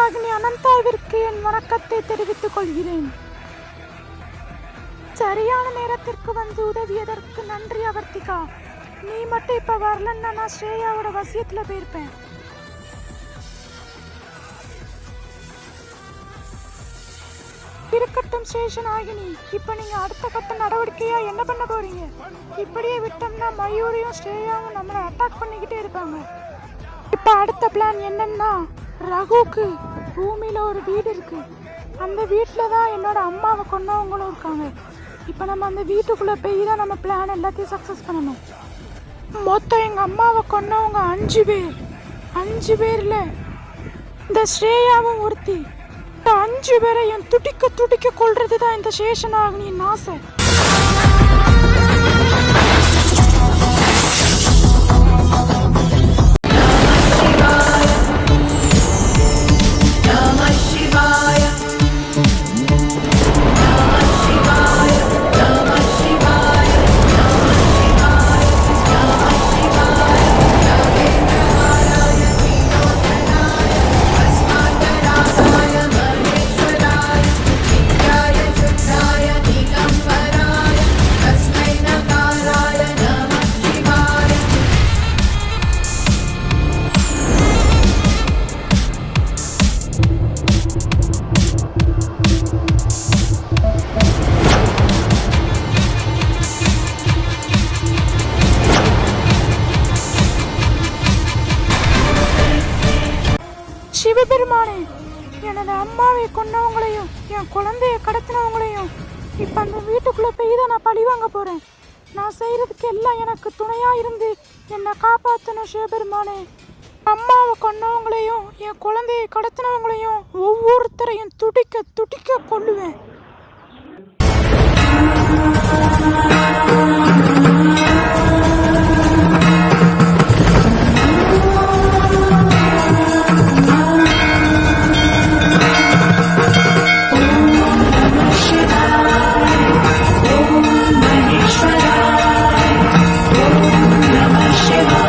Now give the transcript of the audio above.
சேஷனாகினி அனந்தாவிற்கு என் வணக்கத்தை தெரிவித்துக் கொள்கிறேன். சரியான நேரத்திற்கு வந்து உதவியதற்கு நன்றி அவர்த்திகா. நீ மட்டும் இப்ப வரலன்னா நான் ஸ்ரேயாவோட வசியத்துல போயிருப்பேன். இருக்கட்டும் சேஷனாகினி, இப்ப நீங்க அடுத்த கட்ட நடவடிக்கையா என்ன பண்ண போறீங்க? இப்படியே விட்டோம்னா மயூரியும் ஸ்ரேயாவும் நம்மளை அட்டாக் பண்ணிக்கிட்டே இருப்பாங்க. இப்ப அடுத்த பிளான் என்னன்னா, ரகுக்கு பூமியில ஒரு வீடு இருக்கு. அந்த வீட்டுல தான் என்னோட அம்மாவை கொன்னவங்களும் இருக்காங்க. இப்ப நம்ம அந்த வீட்டுக்குள்ள போய் தான் நம்ம பிளான் எல்லாத்தையும் சக்சஸ் பண்ணணும். மொத்தம் எங்க அம்மாவை கொன்னவங்க 5 பேர். 5 பேர்ல இந்த ஸ்ரேயாவும் ஒருத்தி. 5 பேரையும் துடிக்க துடிக்க கொள்றதுதான் இந்த சேஷனாகினியின் ஆசை. சிவபெருமானே, எனது அம்மாவை கொன்னவங்களையும் என் குழந்தைய கடத்தினவங்களையும் இப்ப அந்த வீட்டுக்குள்ள போய் தான் நான் பழி வாங்க போறேன். நான் செய்யறதுக்கு எல்லாம் எனக்கு துணையா இருந்து என்னை காப்பாத்தணும் சிவபெருமானே. அம்மாவை கொன்னவங்களையும் என் குழந்தையை கடத்தினவங்களையும் ஒவ்வொருத்தரையும் துடிக்க துடிக்க கொல்லுவேன். Shiva.